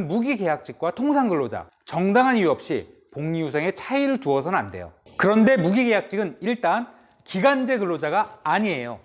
무기계약직과 통상근로자, 정당한 이유 없이 복리후생의 차이를 두어서는 안 돼요. 그런데 무기계약직은 일단 기간제 근로자가 아니에요.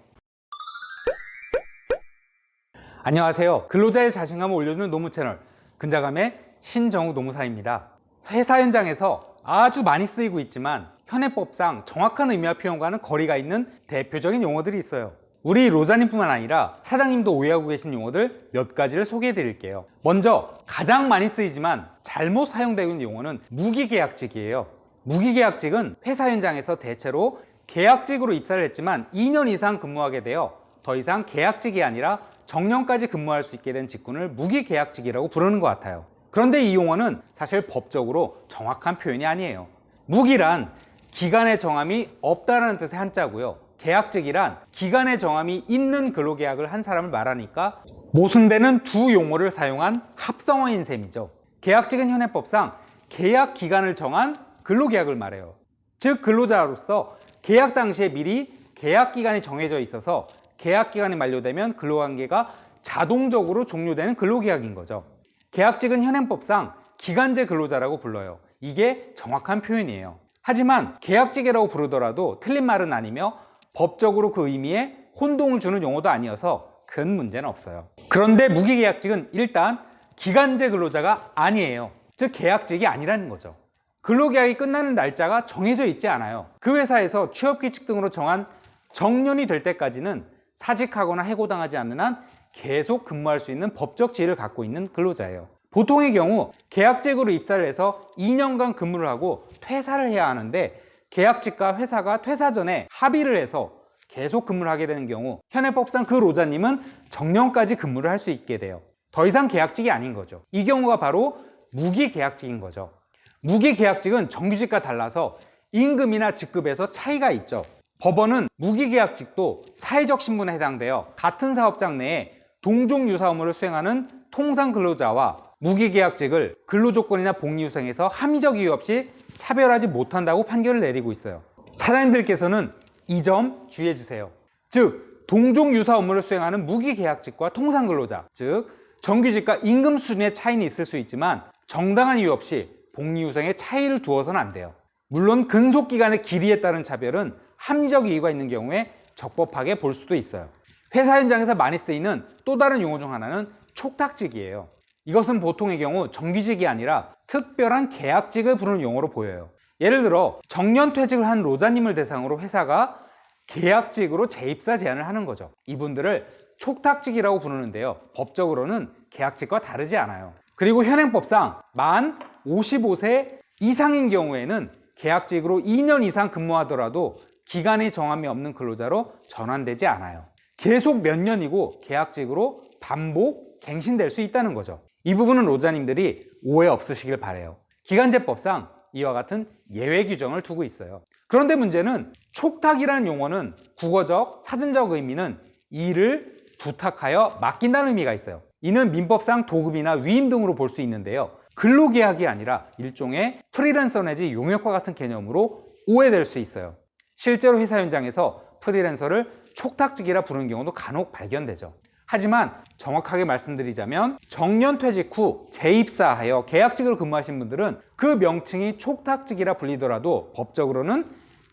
안녕하세요. 근로자의 자신감을 올려주는 노무 채널 근자감의 신정욱 노무사입니다. 회사 현장에서 아주 많이 쓰이고 있지만 현행법상 정확한 의미와 표현과는 거리가 있는 대표적인 용어들이 있어요. 우리 로자님뿐만 아니라 사장님도 오해하고 계신 용어들 몇 가지를 소개해 드릴게요. 먼저 가장 많이 쓰이지만 잘못 사용되고 있는 용어는 무기계약직이에요. 무기계약직은 회사 현장에서 대체로 계약직으로 입사를 했지만 2년 이상 근무하게 되어 더 이상 계약직이 아니라 정년까지 근무할 수 있게 된 직군을 무기계약직이라고 부르는 것 같아요. 그런데 이 용어는 사실 법적으로 정확한 표현이 아니에요. 무기란 기간의 정함이 없다는 뜻의 한자고요. 계약직이란 기간의 정함이 있는 근로계약을 한 사람을 말하니까 모순되는 두 용어를 사용한 합성어인 셈이죠. 계약직은 현행법상 계약 기간을 정한 근로계약을 말해요. 즉 근로자로서 계약 당시에 미리 계약 기간이 정해져 있어서 계약 기간이 만료되면 근로관계가 자동적으로 종료되는 근로계약인 거죠. 계약직은 현행법상 기간제 근로자라고 불러요. 이게 정확한 표현이에요. 하지만 계약직이라고 부르더라도 틀린 말은 아니며 법적으로 그 의미에 혼동을 주는 용어도 아니어서 큰 문제는 없어요. 그런데 무기계약직은 일단 기간제 근로자가 아니에요. 즉 계약직이 아니라는 거죠. 근로계약이 끝나는 날짜가 정해져 있지 않아요. 그 회사에서 취업규칙 등으로 정한 정년이 될 때까지는 사직하거나 해고당하지 않는 한 계속 근무할 수 있는 법적 지위를 갖고 있는 근로자예요. 보통의 경우 계약직으로 입사를 해서 2년간 근무를 하고 퇴사를 해야 하는데 계약직과 회사가 퇴사 전에 합의를 해서 계속 근무를 하게 되는 경우 현행법상 그 로자님은 정년까지 근무를 할 수 있게 돼요. 더 이상 계약직이 아닌 거죠. 이 경우가 바로 무기계약직인 거죠. 무기계약직은 정규직과 달라서 임금이나 직급에서 차이가 있죠. 법원은 무기계약직도 사회적 신분에 해당되어 같은 사업장 내에 동종 유사 업무를 수행하는 통상근로자와 무기계약직을 근로조건이나 복리후생에서 합리적 이유 없이 차별하지 못한다고 판결을 내리고 있어요. 사장님들께서는 이 점 주의해 주세요. 즉 동종 유사 업무를 수행하는 무기계약직과 통상근로자, 즉 정규직과 임금 수준의 차이는 있을 수 있지만 정당한 이유 없이 복리후생의 차이를 두어서는 안 돼요. 물론 근속기간의 길이에 따른 차별은 합리적 이유가 있는 경우에 적법하게 볼 수도 있어요. 회사 현장에서 많이 쓰이는 또 다른 용어 중 하나는 촉탁직이에요. 이것은 보통의 경우 정규직이 아니라 특별한 계약직을 부르는 용어로 보여요. 예를 들어 정년퇴직을 한 로자님을 대상으로 회사가 계약직으로 재입사 제안을 하는 거죠. 이분들을 촉탁직이라고 부르는데요. 법적으로는 계약직과 다르지 않아요. 그리고 현행법상 만 55세 이상인 경우에는 계약직으로 2년 이상 근무하더라도 기간의 정함이 없는 근로자로 전환되지 않아요. 계속 몇 년이고 계약직으로 반복 갱신될 수 있다는 거죠. 이 부분은 로자님들이 오해 없으시길 바라요. 기간제법상 이와 같은 예외 규정을 두고 있어요. 그런데 문제는 촉탁이라는 용어는 국어적, 사전적 의미는 일을 부탁하여 맡긴다는 의미가 있어요. 이는 민법상 도급이나 위임 등으로 볼 수 있는데요. 근로계약이 아니라 일종의 프리랜서 내지 용역과 같은 개념으로 오해될 수 있어요. 실제로 회사 현장에서 프리랜서를 촉탁직이라 부르는 경우도 간혹 발견되죠. 하지만 정확하게 말씀드리자면 정년퇴직 후 재입사하여 계약직을 근무하신 분들은 그 명칭이 촉탁직이라 불리더라도 법적으로는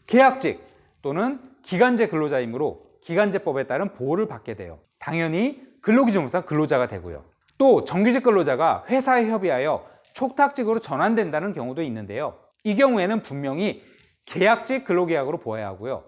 계약직 또는 기간제 근로자이므로 기간제법에 따른 보호를 받게 돼요. 당연히 근로기준법상 근로자가 되고요. 또 정규직 근로자가 회사에 협의하여 촉탁직으로 전환된다는 경우도 있는데요. 이 경우에는 분명히 계약직 근로계약으로 보아야 하고요.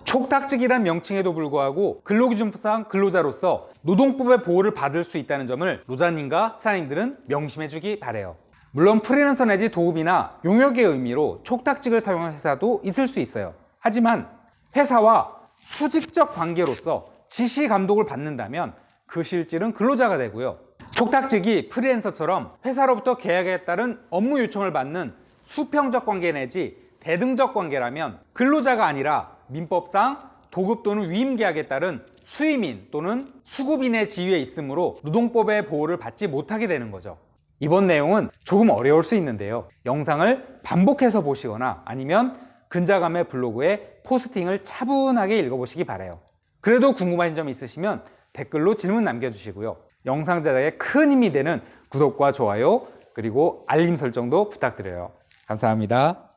촉탁직이란 명칭에도 불구하고 근로기준법상 근로자로서 노동법의 보호를 받을 수 있다는 점을 로자님과 사장님들은 명심해 주기 바라요. 물론 프리랜서 내지 도급이나 용역의 의미로 촉탁직을 사용하는 회사도 있을 수 있어요. 하지만 회사와 수직적 관계로서 지시 감독을 받는다면 그 실질은 근로자가 되고요. 촉탁직이 프리랜서처럼 회사로부터 계약에 따른 업무 요청을 받는 수평적 관계 내지 대등적 관계라면 근로자가 아니라 민법상 도급 또는 위임 계약에 따른 수임인 또는 수급인의 지위에 있으므로 노동법의 보호를 받지 못하게 되는 거죠. 이번 내용은 조금 어려울 수 있는데요. 영상을 반복해서 보시거나 아니면 근자감의 블로그에 포스팅을 차분하게 읽어보시기 바라요. 그래도 궁금하신 점 있으시면 댓글로 질문 남겨주시고요. 영상 제작에 큰 힘이 되는 구독과 좋아요 그리고 알림 설정도 부탁드려요. 감사합니다.